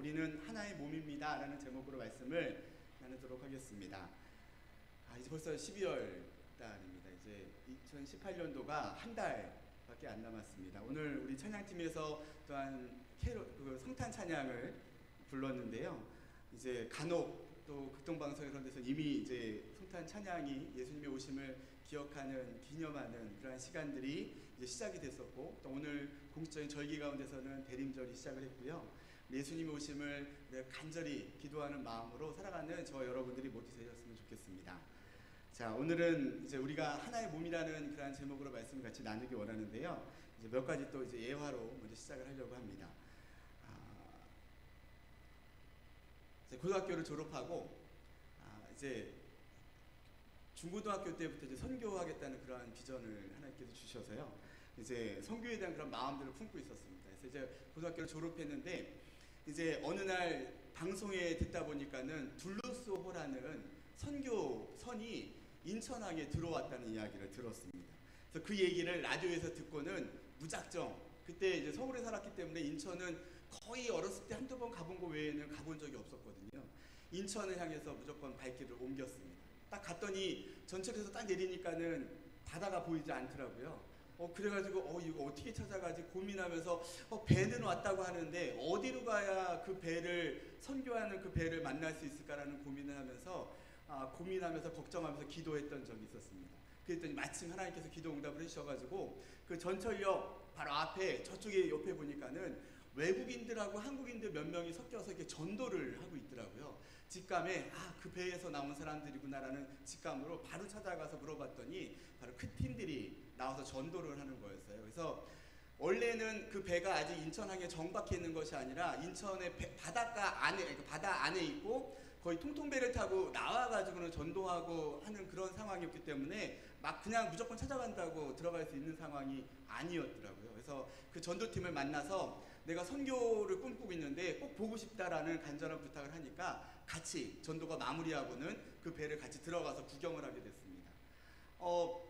우리는 하나의 몸입니다 라는 제목으로 말씀을 나누도록 하겠습니다. 이제 벌써 12월 달입니다. 이제 2018년도가 한 달밖에 안 남았습니다. 오늘 우리 찬양팀에서 또한 성탄 찬양을 불렀는데요. 이제 간혹 또 극동방송 이런 데서 이미 이제 성탄 찬양이 예수님의 오심을 기억하는, 기념하는 그러한 시간들이 이제 시작이 됐었고, 또 오늘 공식적인 절기 가운데서는 대림절이 시작을 했고요. 예수님의 오심을 간절히 기도하는 마음으로 살아가는 저와 여러분들이 모두 되셨으면 좋겠습니다. 자, 오늘은 이제 우리가 하나의 몸이라는 그러한 제목으로 말씀을 같이 나누기 원하는데요. 이제 몇 가지 또 이제 예화로 먼저 시작을 하려고 합니다. 이제 고등학교를 졸업하고 이제 중고등학교 때부터 이제 선교하겠다는 그러한 비전을 하나님께서 주셔서요. 이제 선교에 대한 그런 마음들을 품고 있었습니다. 그래서 이제 고등학교를 졸업했는데 이제 어느 날 방송에 듣다 보니까는 둘루스호라는 선교선이 인천항에 들어왔다는 이야기를 들었습니다. 그래서 그 얘기를 라디오에서 듣고는 무작정, 그때 이제 서울에 살았기 때문에 인천은 거의 어렸을 때 한두 번 가본 거 외에는 가본 적이 없었거든요. 인천을 향해서 무조건 발길을 옮겼습니다. 딱 갔더니 전철에서 딱 내리니까는 바다가 보이지 않더라고요. 그래가지고 이거 어떻게 찾아가지 고민하면서 배는 왔다고 하는데 어디로 가야 그 배를, 선교하는 그 배를 만날 수 있을까라는 고민을 하면서 걱정하면서 기도했던 적이 있었습니다. 그랬더니 마침 하나님께서 기도 응답을 해주셔가지고 그 전철역 바로 앞에, 저쪽에 옆에 보니까는 외국인들하고 한국인들 몇 명이 섞여서 이렇게 전도를 하고 있더라고요. 직감에 그 배에서 나온 사람들이구나라는 직감으로 바로 찾아가서 물어봤더니 바로 그 팀들이 나와서 전도를 하는 거였어요. 그래서 원래는 그 배가 아직 인천항에 정박해 있는 것이 아니라 인천의 바닷가 안에, 그러니까 바다 안에 있고 거의 통통배를 타고 나와가지고는 전도하고 하는 그런 상황이었기 때문에 막 그냥 무조건 찾아간다고 들어갈 수 있는 상황이 아니었더라고요. 그래서 그 전도팀을 만나서 내가 선교를 꿈꾸고 있는데 꼭 보고 싶다라는 간절한 부탁을 하니까 같이 전도가 마무리하고는 그 배를 같이 들어가서 구경을 하게 됐습니다.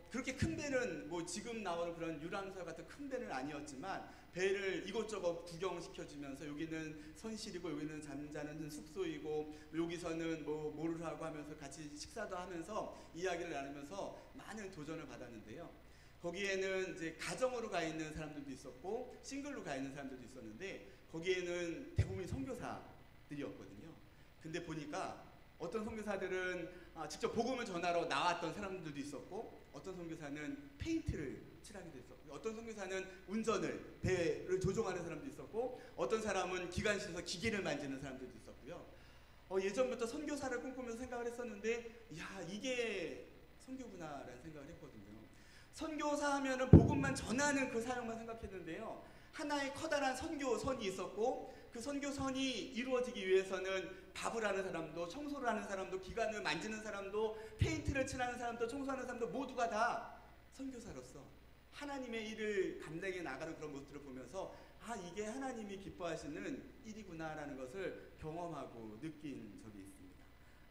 그렇게 큰 배는 뭐 지금 나오는 그런 유람선 같은 큰 배는 아니었지만 배를 이것저것 구경시켜주면서 여기는 선실이고 여기는 잠자는 숙소이고 여기서는 뭐를 하고 하면서 같이 식사도 하면서 이야기를 나누면서 많은 도전을 받았는데요. 거기에는 이제 가정으로 가 있는 사람들도 있었고 싱글로 가 있는 사람들도 있었는데 거기에는 대부분이 선교사들이었거든요. 근데 보니까 어떤 선교사들은 직접 복음을 전하러 나왔던 사람들도 있었고, 어떤 선교사는 페인트를 칠하기도 했었고, 어떤 선교사는 운전을, 배를 조종하는 사람도 있었고, 어떤 사람은 기관실에서 기계를 만지는 사람들도 있었고요. 예전부터 선교사를 꿈꾸면서 생각을 했었는데 이게 선교구나라는 생각을 했거든요. 선교사 하면은 복음만 전하는 그 사역만 생각했는데요. 하나의 커다란 선교선이 있었고 그 선교선이 이루어지기 위해서는 밥을 하는 사람도, 청소를 하는 사람도, 기관을 만지는 사람도, 페인트를 칠하는 사람도, 청소하는 사람도 모두가 다 선교사로서 하나님의 일을 감당해 나가는 그런 모습들을 보면서 이게 하나님이 기뻐하시는 일이구나라는 것을 경험하고 느낀 적이 있습니다.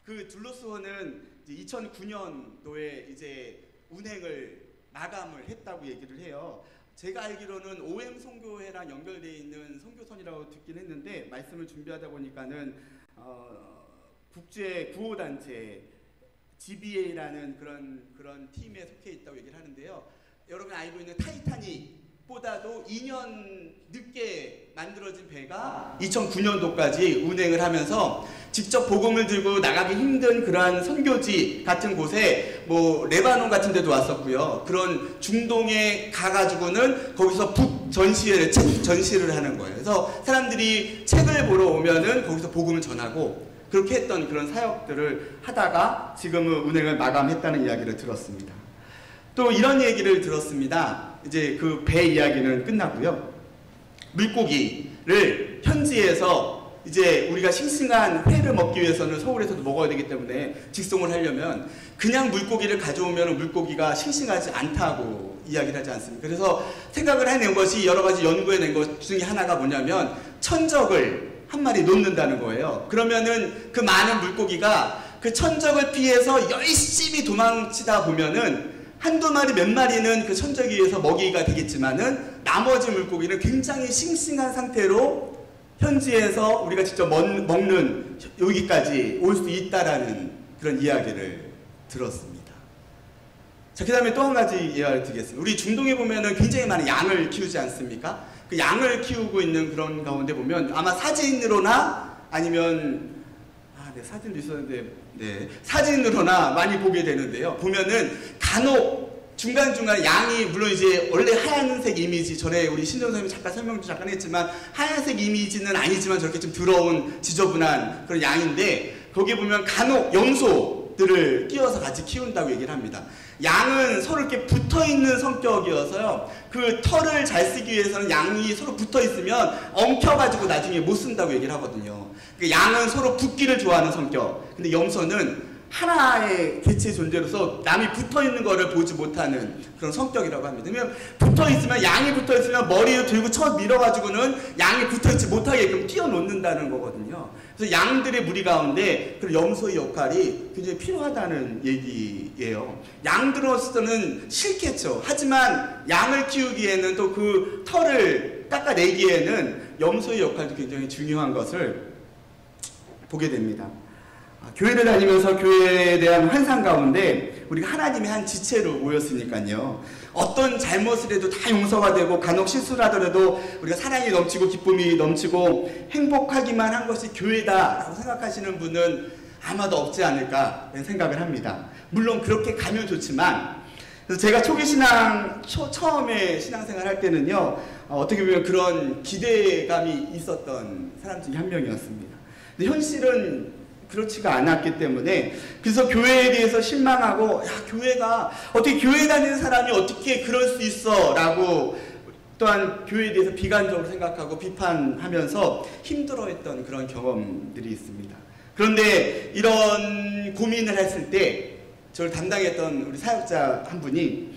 그 둘루스호는 2009년도에 이제 운행을 마감을 했다고 얘기를 해요. 제가 알기로는 OM 선교회랑 연결되어 있는 선교선이라고 듣긴 했는데 말씀을 준비하다 보니까는 국제 구호단체 GBA라는 그런 팀에 속해 있다고 얘기를 하는데요. 여러분이 알고 있는 타이타닉보다도 2년 늦게 만들어진 배가 2009년도까지 운행을 하면서 직접 복음을 들고 나가기 힘든 그러한 선교지 같은 곳에 레바논 같은 데도 왔었고요. 그런 중동에 가가지고는 거기서 책 전시를 하는 거예요. 그래서 사람들이 책을 보러 오면은 거기서 복음을 전하고 그렇게 했던 그런 사역들을 하다가 지금은 운행을 마감했다는 이야기를 들었습니다. 또 이런 얘기를 들었습니다. 이제 그 배 이야기는 끝났고요. 물고기를 현지에서 이제 우리가 싱싱한 회를 먹기 위해서는 서울에서도 먹어야 되기 때문에 직송을 하려면 그냥 물고기를 가져오면 물고기가 싱싱하지 않다고 이야기를 하지 않습니까? 그래서 생각을 해낸 것이, 여러 가지 연구해낸 것 중에 하나가 뭐냐면 천적을 한 마리 놓는다는 거예요. 그러면은 그 많은 물고기가 그 천적을 피해서 열심히 도망치다 보면은 한두 마리 몇 마리는 그 천적에 의해서 먹이가 되겠지만은 나머지 물고기는 굉장히 싱싱한 상태로 현지에서 우리가 직접 먹는 여기까지 올 수 있다라는 그런 이야기를 들었습니다. 자, 그 다음에 또 한 가지 이야기를 드리겠습니다. 우리 중동에 보면은 굉장히 많은 양을 키우지 않습니까? 그 양을 키우고 있는 그런 가운데 보면 아마 사진으로나 아니면 네, 사진도 있었는데 네, 사진으로나 많이 보게 되는데요. 보면은 간혹 중간중간 양이 물론 이제 원래 하얀색 이미지 전에 우리 신정 선생님이 잠깐 설명도 잠깐 했지만 하얀색 이미지는 아니지만 저렇게 좀 더러운 지저분한 그런 양인데 거기 보면 간혹 염소들을 끼워서 같이 키운다고 얘기를 합니다. 양은 서로 이렇게 붙어있는 성격이어서요. 그 털을 잘 쓰기 위해서는 양이 서로 붙어있으면 엉켜가지고 나중에 못 쓴다고 얘기를 하거든요. 그러니까 양은 서로 붙기를 좋아하는 성격. 근데 염소는 하나의 개체 존재로서 남이 붙어있는 거를 보지 못하는 그런 성격이라고 합니다. 그러면 붙어있으면, 양이 붙어있으면 머리를 들고 쳐 밀어가지고는 양이 붙어있지 못하게끔 뛰어놓는다는 거거든요. 그래서 양들의 무리 가운데 그 염소의 역할이 굉장히 필요하다는 얘기예요. 양들로서는 싫겠죠. 하지만 양을 키우기에는 또 그 털을 깎아내기에는 염소의 역할도 굉장히 중요한 것을 보게 됩니다. 교회를 다니면서 교회에 대한 환상 가운데 우리가 하나님의 한 지체로 모였으니까요. 어떤 잘못을 해도 다 용서가 되고 간혹 실수를 하더라도 우리가 사랑이 넘치고 기쁨이 넘치고 행복하기만 한 것이 교회다라고 생각하시는 분은 아마도 없지 않을까 생각을 합니다. 물론 그렇게 가면 좋지만 그래서 제가 초기 처음에 신앙생활 할 때는요. 어떻게 보면 그런 기대감이 있었던 사람 중에 한 명이었습니다. 근데 현실은 그렇지가 않았기 때문에 그래서 교회에 대해서 실망하고 교회가 어떻게 교회 다니는 사람이 어떻게 그럴 수 있어 라고 또한 교회에 대해서 비관적으로 생각하고 비판하면서 힘들어했던 그런 경험들이 있습니다. 그런데 이런 고민을 했을 때 저를 담당했던 우리 사역자 한 분이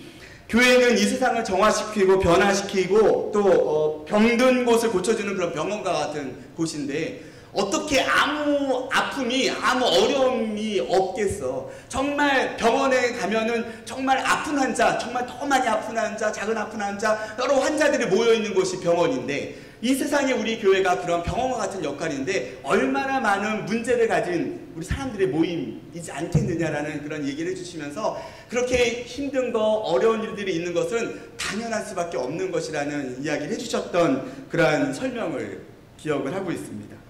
교회는 이 세상을 정화시키고 변화시키고 또 병든 곳을 고쳐주는 그런 병원과 같은 곳인데 어떻게 아무 아픔이 아무 어려움이 없겠어. 정말 병원에 가면은 정말 아픈 환자, 정말 더 많이 아픈 환자, 작은 아픈 환자, 여러 환자들이 모여있는 곳이 병원인데 이 세상에 우리 교회가 그런 병원과 같은 역할인데 얼마나 많은 문제를 가진 우리 사람들의 모임이지 않겠느냐라는 그런 얘기를 해주시면서 그렇게 힘든 거 어려운 일들이 있는 것은 당연할 수밖에 없는 것이라는 이야기를 해주셨던 그러한 설명을 기억을 하고 있습니다.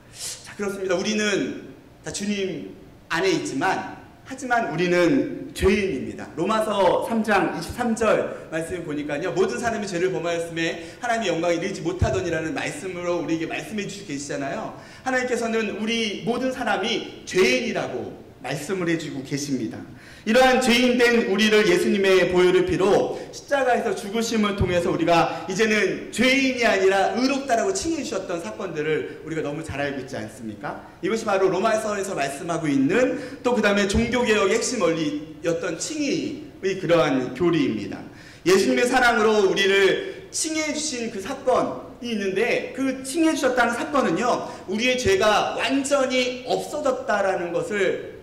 자, 그렇습니다. 우리는 다 주님 안에 있지만 하지만 우리는 죄인입니다. 로마서 3장 23절 말씀을 보니까요. 모든 사람이 죄를 범하였음에 하나님의 영광에 이르지 못하더니라는 말씀으로 우리에게 말씀해 주시고 계시잖아요. 하나님께서는 우리 모든 사람이 죄인이라고 말씀을 해주고 계십니다. 이러한 죄인된 우리를 예수님의 보혈의 피로 십자가에서 죽으심을 통해서 우리가 이제는 죄인이 아니라 의롭다라고 칭해 주셨던 사건들을 우리가 너무 잘 알고 있지 않습니까? 이것이 바로 로마서에서 말씀하고 있는 또 그 다음에 종교개혁의 핵심 원리였던 칭의의 그러한 교리입니다. 예수님의 사랑으로 우리를 칭해 주신 그 사건이 있는데 그 칭해 주셨다는 사건은요. 우리의 죄가 완전히 없어졌다라는 것을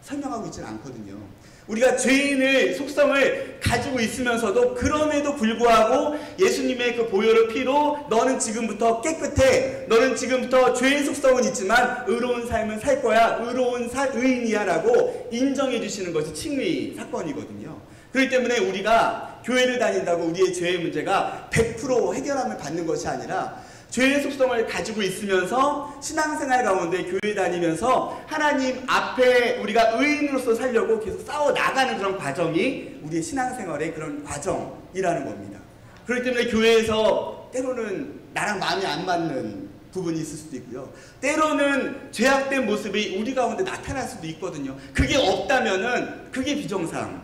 설명하고 있지는 않거든요. 우리가 죄인의 속성을 가지고 있으면서도 그럼에도 불구하고 예수님의 그 보혈의 피로 너는 지금부터 깨끗해. 너는 지금부터 죄의 속성은 있지만 의로운 삶을 살 거야. 의로운 의인이야 라고 인정해 주시는 것이 칭의 사건이거든요. 그렇기 때문에 우리가 교회를 다닌다고 우리의 죄의 문제가 100% 해결함을 받는 것이 아니라 죄의 속성을 가지고 있으면서 신앙생활 가운데 교회 다니면서 하나님 앞에 우리가 의인으로서 살려고 계속 싸워 나가는 그런 과정이 우리의 신앙생활의 그런 과정이라는 겁니다. 그렇기 때문에 교회에서 때로는 나랑 마음이 안 맞는 부분이 있을 수도 있고요. 때로는 죄악된 모습이 우리 가운데 나타날 수도 있거든요. 그게 없다면은 그게 비정상일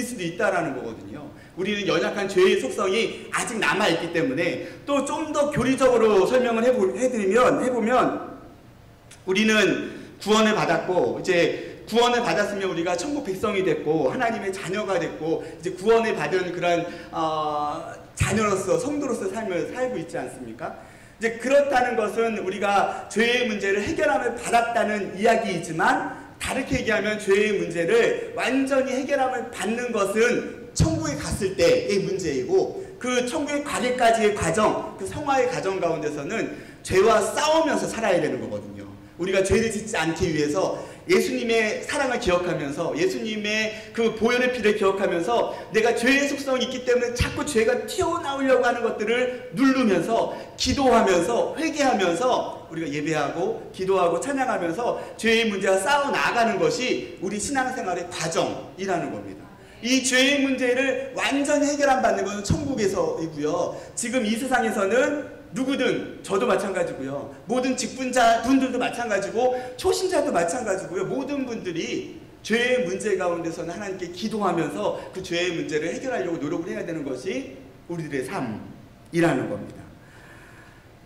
수도 있다라는 거거든요. 우리는 연약한 죄의 속성이 아직 남아있기 때문에 또 좀 더 교리적으로 설명을 해보면 우리는 구원을 받았고 이제 구원을 받았으면 우리가 천국 백성이 됐고 하나님의 자녀가 됐고 이제 구원을 받은 그런 자녀로서 성도로서 삶을 살고 있지 않습니까? 이제 그렇다는 것은 우리가 죄의 문제를 해결함을 받았다는 이야기이지만 다르게 얘기하면 죄의 문제를 완전히 해결함을 받는 것은 천국에 갔을 때의 문제이고 그 천국에 가기까지의 과정, 그 성화의 과정 가운데서는 죄와 싸우면서 살아야 되는 거거든요. 우리가 죄를 짓지 않기 위해서 예수님의 사랑을 기억하면서 예수님의 그 보혈의 피를 기억하면서 내가 죄의 속성이 있기 때문에 자꾸 죄가 튀어나오려고 하는 것들을 누르면서 기도하면서 회개하면서 우리가 예배하고 기도하고 찬양하면서 죄의 문제와 싸워 나가는 것이 우리 신앙생활의 과정이라는 겁니다. 이 죄의 문제를 완전히 해결 안 받는 것은 천국에서이고요. 지금 이 세상에서는 누구든 저도 마찬가지고요. 모든 직분자 분들도 마찬가지고 초신자도 마찬가지고요. 모든 분들이 죄의 문제 가운데서는 하나님께 기도하면서 그 죄의 문제를 해결하려고 노력을 해야 되는 것이 우리들의 삶이라는 겁니다.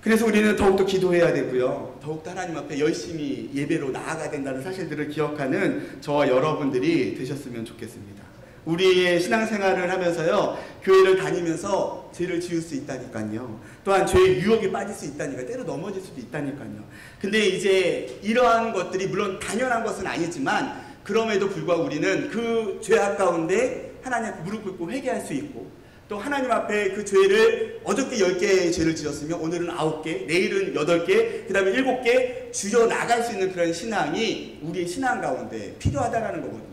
그래서 우리는 더욱더 기도해야 되고요. 더욱더 하나님 앞에 열심히 예배로 나아가야 된다는 사실들을 기억하는 저와 여러분들이 되셨으면 좋겠습니다. 우리의 신앙생활을 하면서요, 교회를 다니면서 죄를 지을 수 있다니까요. 또한 죄의 유혹에 빠질 수 있다니까요. 때로 넘어질 수도 있다니까요. 근데 이제 이러한 것들이 물론 당연한 것은 아니지만 그럼에도 불구하고 우리는 그 죄악 가운데 하나님 앞에 무릎 꿇고 회개할 수 있고, 또 하나님 앞에 그 죄를 어저께 10개의 죄를 지었으면 오늘은 9개, 내일은 8개, 그 다음에 7개 줄여나갈 수 있는 그런 신앙이 우리의 신앙 가운데 필요하다는 거거든요.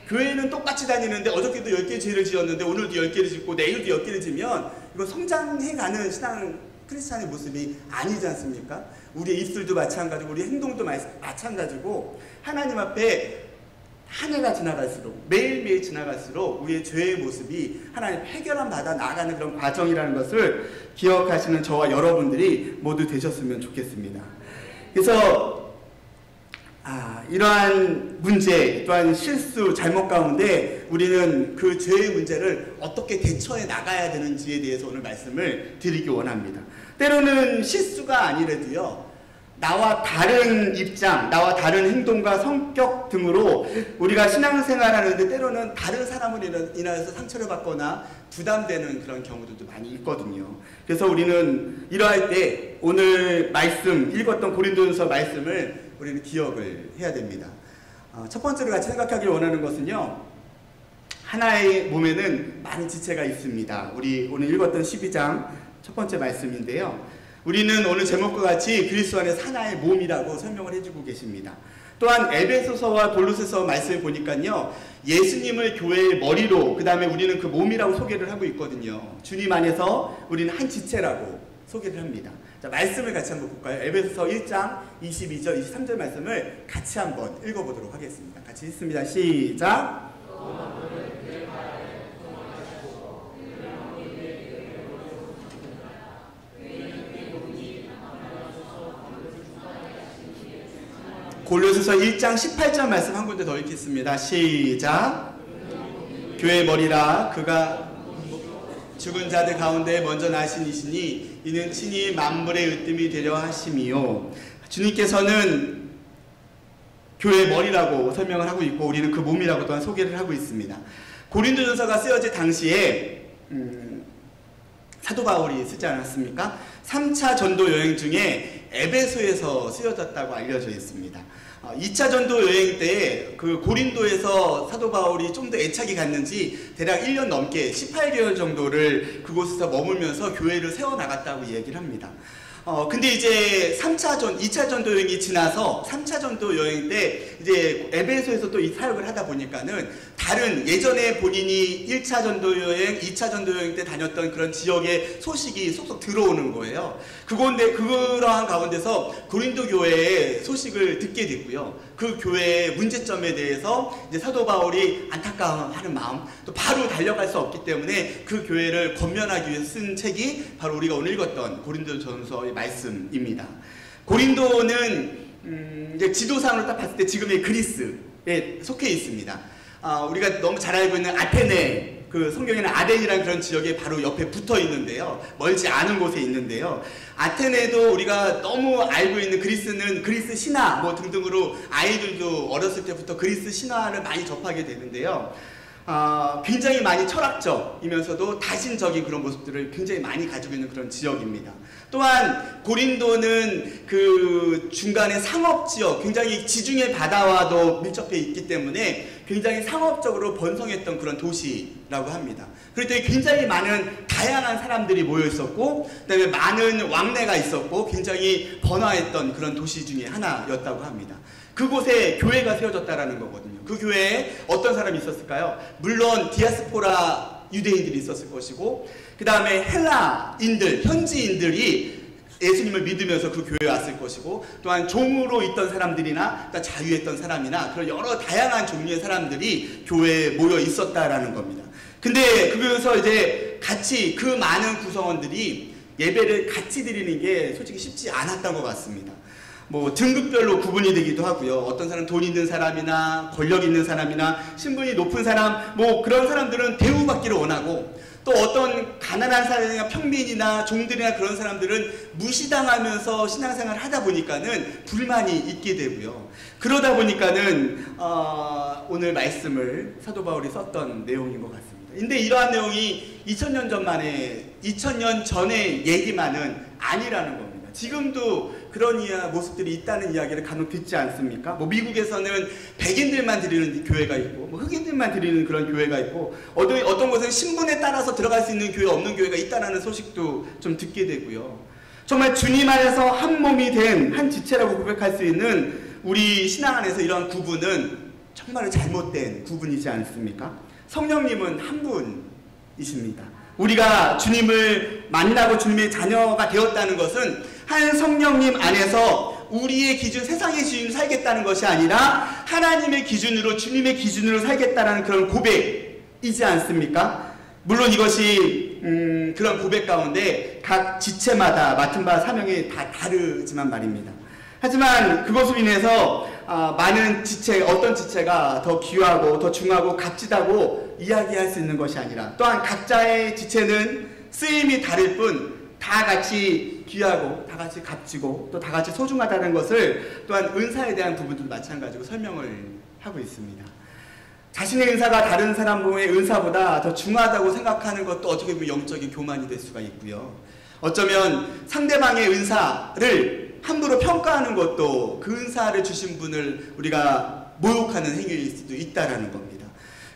교회는 똑같이 다니는데 어저께도 10개 죄를 지었는데 오늘도 10개를 짓고 내일도 10개를 지면 이건 성장해가는 신앙 크리스찬의 모습이 아니지 않습니까? 우리의 입술도 마찬가지고 우리의 행동도 마찬가지고 하나님 앞에 한 해가 지나갈수록 매일매일 지나갈수록 우리의 죄의 모습이 하나님 해결함 받아 나아가는 그런 과정이라는 것을 기억하시는 저와 여러분들이 모두 되셨으면 좋겠습니다. 그래서 이러한 문제 또한 실수 잘못 가운데 우리는 그 죄의 문제를 어떻게 대처해 나가야 되는지에 대해서 오늘 말씀을 드리기 원합니다. 때로는 실수가 아니라도요, 나와 다른 입장, 나와 다른 행동과 성격 등으로 우리가 신앙생활 하는데 때로는 다른 사람을 인하여서 상처를 받거나 부담되는 그런 경우들도 많이 있거든요. 그래서 우리는 이러할 때 오늘 말씀, 읽었던 고린도전서 말씀을 우리는 기억을 해야 됩니다. 첫 번째로 같이 생각하길 원하는 것은요, 하나의 몸에는 많은 지체가 있습니다. 우리 오늘 읽었던 12장 첫 번째 말씀인데요, 우리는 오늘 제목과 같이 그리스도 안에서 하나의 몸이라고 설명을 해주고 계십니다. 또한 에베소서와 골로새서 말씀을 보니까요, 예수님을 교회의 머리로, 그 다음에 우리는 그 몸이라고 소개를 하고 있거든요. 주님 안에서 우리는 한 지체라고 소개를 합니다. 자, 말씀을 같이 한번 볼까요? 에베소서 1장 22절, 23절 말씀을 같이 한번 읽어보도록 하겠습니다. 같이 읽습니다. 시작! 골로새서 1장 18절 말씀 한 군데 더 읽겠습니다. 시작! 교회의 머리라 그가 죽은 자들 가운데 먼저 나신 이시니 이는 친히 만물의 으뜸이 되려 하심이요. 주님께서는 교회의 머리라고 설명을 하고 있고 우리는 그 몸이라고 또한 소개를 하고 있습니다. 고린도전서가 쓰여질 당시에 사도 바울이 쓰지 않았습니까? 3차 전도 여행 중에 에베소에서 쓰여졌다고 알려져 있습니다. 2차 전도 여행 때 그 고린도에서 사도 바울이 좀 더 애착이 갔는지 대략 1년 넘게 18개월 정도를 그곳에서 머물면서 교회를 세워나갔다고 얘기를 합니다. 근데 이제 2차 전도 여행이 지나서 3차 전도 여행 때 이제 에베소에서 또 이 사역을 하다 보니까는 다른 예전에 본인이 1차 전도 여행, 2차 전도 여행 때 다녔던 그런 지역의 소식이 속속 들어오는 거예요. 그러한 가운데서 고린도 교회의 소식을 듣게 됐고요. 그 교회의 문제점에 대해서 이제 사도 바울이 안타까워하는 마음, 또 바로 달려갈 수 없기 때문에 그 교회를 권면하기 위해서 쓴 책이 바로 우리가 오늘 읽었던 고린도전서의 말씀입니다. 고린도는 이제 지도상으로 딱 봤을 때 지금의 그리스에 속해 있습니다. 우리가 너무 잘 알고 있는 아테네, 그 성경에는 아덴이라는 그런 지역에 바로 옆에 붙어 있는데요. 멀지 않은 곳에 있는데요. 아테네도 우리가 너무 알고 있는 그리스는 그리스 신화 뭐 등등으로 아이들도 어렸을 때부터 그리스 신화를 많이 접하게 되는데요. 굉장히 많이 철학적이면서도 다신적인 그런 모습들을 굉장히 많이 가지고 있는 그런 지역입니다. 또한 고린도는 그 중간에 상업지역, 굉장히 지중해 바다와도 밀접해 있기 때문에 굉장히 상업적으로 번성했던 그런 도시라고 합니다. 그럴 때 굉장히 많은 다양한 사람들이 모여 있었고, 그다음에 많은 왕래가 있었고, 굉장히 번화했던 그런 도시 중에 하나였다고 합니다. 그곳에 교회가 세워졌다라는 거거든요. 그 교회에 어떤 사람이 있었을까요? 물론 디아스포라 유대인들이 있었을 것이고, 그 다음에 헬라인들, 현지인들이 예수님을 믿으면서 그 교회에 왔을 것이고, 또한 종으로 있던 사람들이나 자유했던 사람이나 그런 여러 다양한 종류의 사람들이 교회에 모여 있었다라는 겁니다. 근데 그래서 이제 같이 그 많은 구성원들이 예배를 같이 드리는 게 솔직히 쉽지 않았던 것 같습니다. 뭐 등급별로 구분이 되기도 하고요. 어떤 사람 돈 있는 사람이나 권력 있는 사람이나 신분이 높은 사람, 뭐 그런 사람들은 대우받기를 원하고, 또 어떤 가난한 사람이나 평민이나 종들이나 그런 사람들은 무시당하면서 신앙생활을 하다 보니까는 불만이 있게 되고요. 그러다 보니까는 오늘 말씀을 사도 바울이 썼던 내용인 것 같습니다. 근데 이러한 내용이 2000년 전의 얘기만은 아니라는 겁니다. 지금도 그런 모습들이 있다는 이야기를 간혹 듣지 않습니까? 뭐 미국에서는 백인들만 드리는 교회가 있고, 뭐 흑인들만 드리는 그런 교회가 있고, 어떤 곳은 신분에 따라서 들어갈 수 있는 교회, 없는 교회가 있다는 소식도 좀 듣게 되고요. 정말 주님 안에서 한 몸이 된 한 지체라고 고백할 수 있는 우리 신앙 안에서 이러한 구분은 정말 잘못된 구분이지 않습니까? 성령님은 한 분이십니다. 우리가 주님을 만나고 주님의 자녀가 되었다는 것은 한 성령님 안에서 우리의 기준, 세상의 기준으로 살겠다는 것이 아니라 하나님의 기준으로, 주님의 기준으로 살겠다는 그런 고백이지 않습니까? 물론 이것이 그런 고백 가운데 각 지체마다 맡은 바 사명이 다 다르지만 말입니다. 하지만 그것으로 인해서 많은 지체, 어떤 지체가 더 귀하고 더 중하고 값지다고 이야기할 수 있는 것이 아니라, 또한 각자의 지체는 쓰임이 다를 뿐 다 같이 귀하고 다 같이 값지고 또 다 같이 소중하다는 것을 또한 은사에 대한 부분도 마찬가지로 설명을 하고 있습니다. 자신의 은사가 다른 사람의 은사보다 더 중하다고 생각하는 것도 어떻게 보면 영적인 교만이 될 수가 있고요. 어쩌면 상대방의 은사를 함부로 평가하는 것도 그 은사를 주신 분을 우리가 모욕하는 행위일 수도 있다라는 겁니다.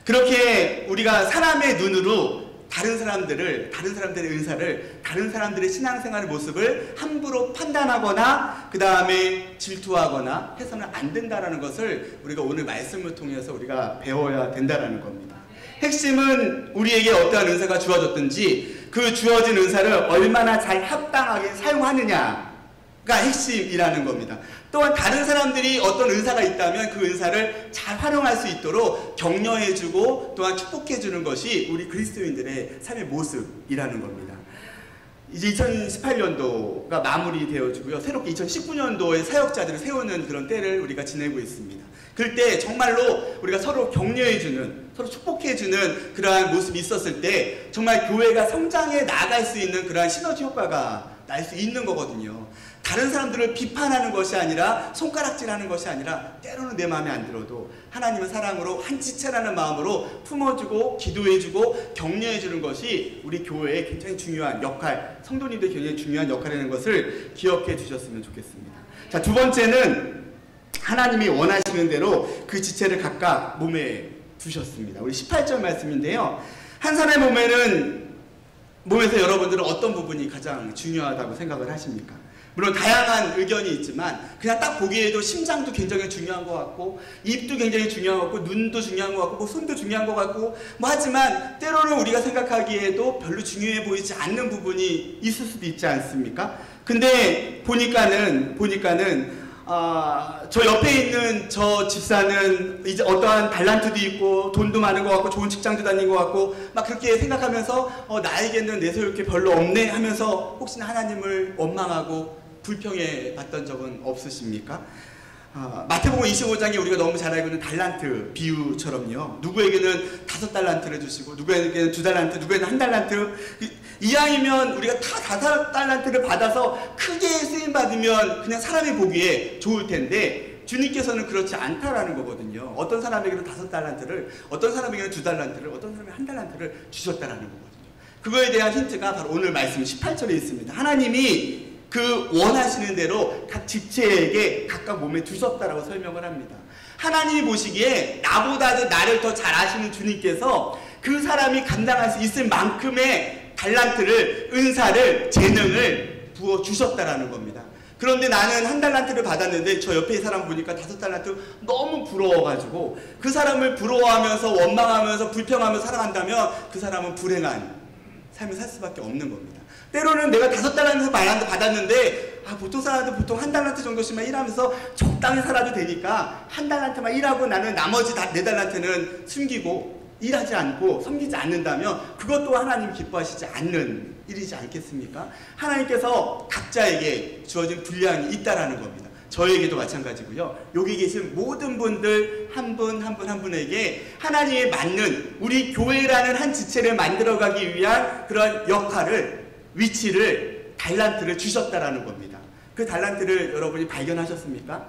그렇게 우리가 사람의 눈으로 다른 사람들의 은사를, 다른 사람들의 신앙생활의 모습을 함부로 판단하거나 그 다음에 질투하거나 해서는 안 된다라는 것을 우리가 오늘 말씀을 통해서 우리가 배워야 된다라는 겁니다. 핵심은 우리에게 어떠한 은사가 주어졌든지 그 주어진 은사를 얼마나 잘 합당하게 사용하느냐가 핵심이라는 겁니다. 또한 다른 사람들이 어떤 은사가 있다면 그 은사를 잘 활용할 수 있도록 격려해주고 또한 축복해주는 것이 우리 그리스도인들의 삶의 모습이라는 겁니다. 이제 2018년도가 마무리되어지고요. 새롭게 2019년도에 사역자들을 세우는 그런 때를 우리가 지내고 있습니다. 그럴 때 정말로 우리가 서로 격려해주는, 서로 축복해주는 그러한 모습이 있었을 때 정말 교회가 성장해 나갈 수 있는 그러한 시너지 효과가 날 수 있는 거거든요. 다른 사람들을 비판하는 것이 아니라, 손가락질하는 것이 아니라, 때로는 내 마음에 안 들어도 하나님의 사랑으로 한 지체라는 마음으로 품어주고 기도해주고 격려해주는 것이 우리 교회의 굉장히 중요한 역할, 성도님들의 굉장히 중요한 역할이라는 것을 기억해 주셨으면 좋겠습니다. 자, 두 번째는 하나님이 원하시는 대로 그 지체를 각각 몸에 두셨습니다. 우리 18절 말씀인데요. 한 사람의 몸에서 여러분들은 어떤 부분이 가장 중요하다고 생각을 하십니까? 물론 다양한 의견이 있지만 그냥 딱 보기에도 심장도 굉장히 중요한 것 같고, 입도 굉장히 중요한 것 같고, 눈도 중요한 것 같고, 뭐 손도 중요한 것 같고, 뭐 하지만 때로는 우리가 생각하기에도 별로 중요해 보이지 않는 부분이 있을 수도 있지 않습니까? 근데 보니까는 저 옆에 있는 저 집사는 이제 어떠한 달란트도 있고 돈도 많은 것 같고 좋은 직장도 다닌 것 같고 막 그렇게 생각하면서 나에게는 내세울 게 별로 없네 하면서 혹시나 하나님을 원망하고 불평해 봤던 적은 없으십니까? 마태복음 25장에 우리가 너무 잘 알고 있는 달란트 비유처럼요. 누구에게는 5달란트를 주시고 누구에게는 2달란트, 누구에게는 1달란트. 이왕이면 우리가 다 5달란트를 받아서 크게 쓰임받으면 그냥 사람이 보기에 좋을 텐데 주님께서는 그렇지 않다라는 거거든요. 어떤 사람에게는 5달란트를, 어떤 사람에게는 2달란트를, 어떤 사람에게는 1달란트를 주셨다라는 거거든요. 그거에 대한 힌트가 바로 오늘 말씀 18절에 있습니다. 하나님이 그 원하시는 대로 각 지체에게 각각 몸에 주셨다라고 설명을 합니다. 하나님이 보시기에 나보다도 나를 더 잘 아시는 주님께서 그 사람이 감당할 수 있을 만큼의 달란트를, 은사를, 재능을 부어주셨다라는 겁니다. 그런데 나는 1달란트를 받았는데 저 옆에 이 사람 보니까 5달란트 너무 부러워가지고 그 사람을 부러워하면서 원망하면서 불평하면서 살아간다면 그 사람은 불행한 삶을 살 수밖에 없는 겁니다. 때로는 내가 5달란트 받았는데 보통 사람들 보통 1달란트 정도씩만 일하면서 적당히 살아도 되니까 1달란트만 일하고 나는 나머지 4달란트는 숨기고 일하지 않고 섬기지 않는다면 그것도 하나님 기뻐하시지 않는 일이지 않겠습니까? 하나님께서 각자에게 주어진 분량이 있다라는 겁니다. 저에게도 마찬가지고요. 여기 계신 모든 분들 한 분 한 분에게 하나님에 맞는 우리 교회라는 한 지체를 만들어가기 위한 그런 역할을, 위치를, 달란트를 주셨다라는 겁니다. 그 달란트를 여러분이 발견하셨습니까?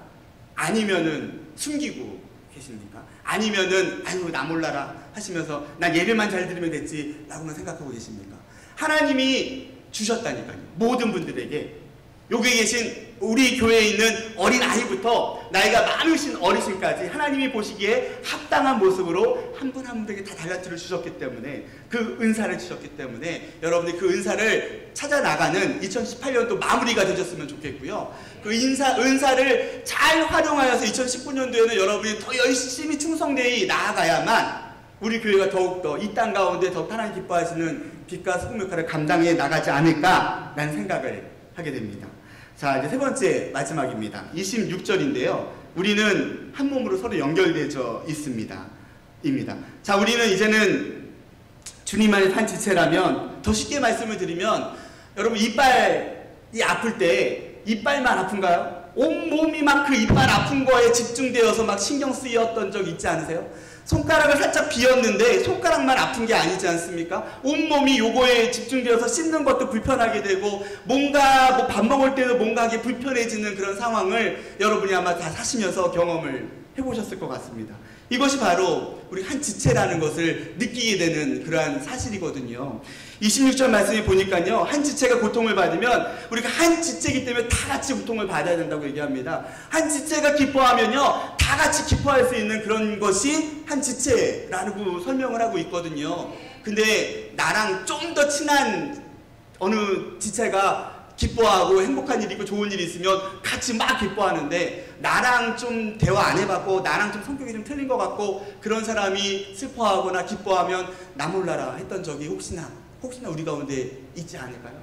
아니면은 숨기고 계십니까? 아니면은 아유 나 몰라라 하시면서 난 예배만 잘 드리면 됐지 라고만 생각하고 계십니까? 하나님이 주셨다니까요. 모든 분들에게. 여기 계신 우리 교회에 있는 어린아이부터 나이가 많으신 어르신까지 하나님이 보시기에 합당한 모습으로 한 분 한 분에게 다 달란트를 주셨기 때문에, 그 은사를 주셨기 때문에 여러분들이 그 은사를 찾아나가는 2018년도 마무리가 되셨으면 좋겠고요. 그 은사를 잘 활용하여서 2019년도에는 여러분이 더 열심히 충성되이 나아가야만 우리 교회가 더욱더 이 땅 가운데 더 하나님 기뻐하시는 빛과 소금 역할을 감당해 나가지 않을까라는 생각을 하게 됩니다. 자, 이제 세 번째 마지막입니다. 26절인데요. 우리는 한 몸으로 서로 연결되어 있습니다. 자, 우리는 이제는 주님만의 한 지체라면, 더 쉽게 말씀을 드리면, 여러분 이빨이 아플 때 이빨만 아픈가요? 온몸이 막 그 이빨 아픈 거에 집중되어서 막 신경 쓰였던 적 있지 않으세요? 손가락을 살짝 비었는데 손가락만 아픈 게 아니지 않습니까? 온몸이 요거에 집중되어서 씻는 것도 불편하게 되고 뭔가 뭐 밥 먹을 때도 뭔가 하기 불편해지는 그런 상황을 여러분이 아마 다 사시면서 경험을 해보셨을 것 같습니다. 이것이 바로 우리 한 지체라는 것을 느끼게 되는 그러한 사실이거든요. 26절 말씀에 보니까요, 한 지체가 고통을 받으면 우리가 한 지체이기 때문에 다 같이 고통을 받아야 된다고 얘기합니다. 한 지체가 기뻐하면요 다 같이 기뻐할 수 있는 그런 것이 한 지체라고 설명을 하고 있거든요. 근데 나랑 좀 더 친한 어느 지체가 기뻐하고 행복한 일이 있고 좋은 일이 있으면 같이 막 기뻐하는데, 나랑 좀 대화 안 해봤고 나랑 좀 성격이 좀 틀린 것 같고 그런 사람이 슬퍼하거나 기뻐하면 나 몰라라 했던 적이 혹시나 우리 가운데 있지 않을까요?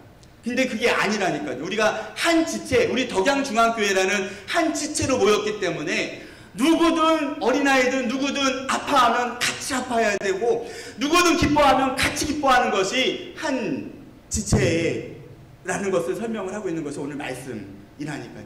근데 그게 아니라니까요. 우리가 한 지체, 우리 덕양중앙교회라는 한 지체로 모였기 때문에 누구든 어린아이든 누구든 아파하면 같이 아파해야 되고 누구든 기뻐하면 같이 기뻐하는 것이 한 지체라는 것을 설명을 하고 있는 것이 오늘 말씀이라니까요.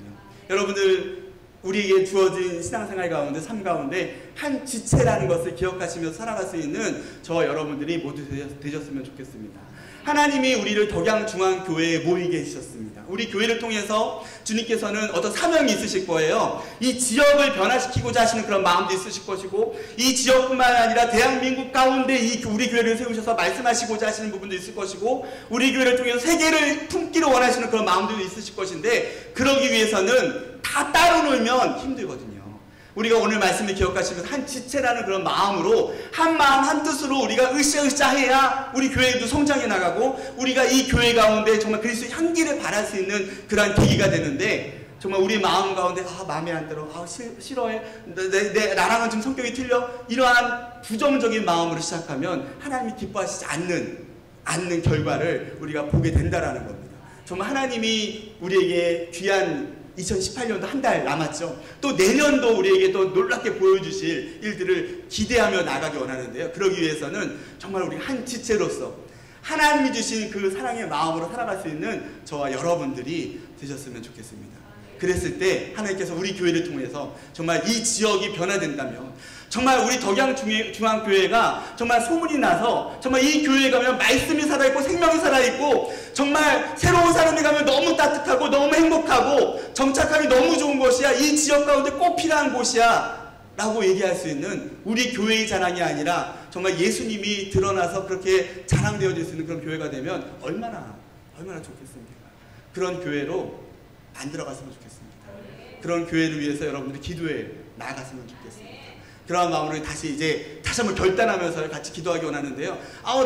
여러분들 우리에게 주어진 신앙생활 가운데, 삶 가운데 한 지체라는 것을 기억하시면서 살아갈 수 있는 저와 여러분들이 모두 되셨으면 좋겠습니다. 하나님이 우리를 덕양중앙교회에 모이게 해주셨습니다. 우리 교회를 통해서 주님께서는 어떤 사명이 있으실 거예요. 이 지역을 변화시키고자 하시는 그런 마음도 있으실 것이고, 이 지역뿐만 아니라 대한민국 가운데 우리 교회를 세우셔서 말씀하시고자 하시는 부분도 있을 것이고, 우리 교회를 통해서 세계를 품기를 원하시는 그런 마음도 있으실 것인데, 그러기 위해서는 다 따로 놀면 힘들거든요. 우리가 오늘 말씀을 기억하시면서 한 지체라는 그런 마음으로, 한 마음 한 뜻으로 우리가 으쌰으쌰 해야 우리 교회도 성장해 나가고 우리가 이 교회 가운데 정말 그리스도의 향기를 발할 수 있는 그러한 계기가 되는데, 정말 우리 마음 가운데 마음에 안 들어, 싫어해, 나랑은 좀 성격이 틀려, 이러한 부정적인 마음으로 시작하면 하나님이 기뻐하시지 않는 결과를 우리가 보게 된다라는 겁니다. 정말 하나님이 우리에게 귀한 2018년도 한 달 남았죠. 또 내년도 우리에게 또 놀랍게 보여주실 일들을 기대하며 나가기 원하는데요. 그러기 위해서는 정말 우리 한 지체로서 하나님이 주신 그 사랑의 마음으로 살아갈 수 있는 저와 여러분들이 되셨으면 좋겠습니다. 그랬을 때 하나님께서 우리 교회를 통해서 정말 이 지역이 변화된다면, 정말 우리 덕양중앙교회가 정말 소문이 나서 정말 이 교회에 가면 말씀이 살아있고 생명이 살아있고 정말 새로운 사람이 가면 너무 따뜻하고 너무 행복하고 정착함이 너무 좋은 곳이야, 이 지역 가운데 꼭 필요한 곳이야 라고 얘기할 수 있는 우리 교회의 자랑이 아니라 정말 예수님이 드러나서 그렇게 자랑되어질 수 있는 그런 교회가 되면 얼마나 좋겠습니까? 그런 교회로 만들어갔으면 좋겠습니다. 그런 교회를 위해서 여러분들이 기도에 나아갔으면 좋겠습니다. 그런 마음으로 다시 한번 결단하면서 같이 기도하기 원하는데요.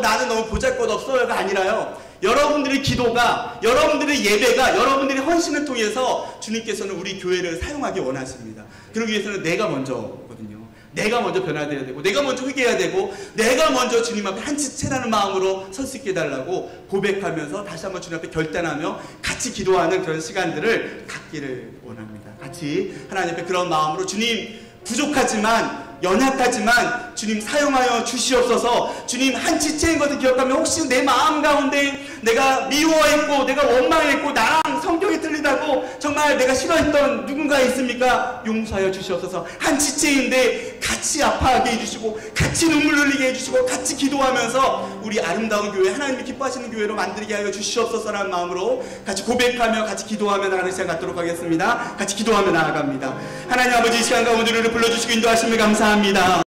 나는 너무 보잘것없어요가 아니라요. 여러분들의 기도가, 여러분들의 예배가, 여러분들의 헌신을 통해서 주님께서는 우리 교회를 사용하기 원하십니다. 그러기 위해서는 내가 먼저거든요. 내가 먼저 변화되어야 되고, 내가 먼저 회개해야 되고, 내가 먼저 주님 앞에 한 지체라는 마음으로 설 수 있게 해달라고 고백하면서 다시 한번 주님 앞에 결단하며 같이 기도하는 그런 시간들을 갖기를 원합니다. 같이 하나님 앞에 그런 마음으로 주님, 부족하지만 연약하지만 주님 사용하여 주시옵소서. 주님 한 지체인 것을 기억하며 혹시 내 마음 가운데 내가 미워했고 내가 원망했고 나랑 성격이 틀리다고 정말 내가 싫어했던 누군가 있습니까? 용서하여 주시옵소서. 한 지체인데 같이 아파하게 해주시고 같이 눈물 흘리게 해주시고 같이 기도하면서 우리 아름다운 교회, 하나님이 기뻐하시는 교회로 만들게 하여 주시옵소서라는 마음으로 같이 고백하며 같이 기도하며 나가는 시간 갖도록 하겠습니다. 같이 기도하며 나아갑니다. 하나님 아버지, 이 시간 가운데 우리를 불러주시고 인도하심을 감사합니다.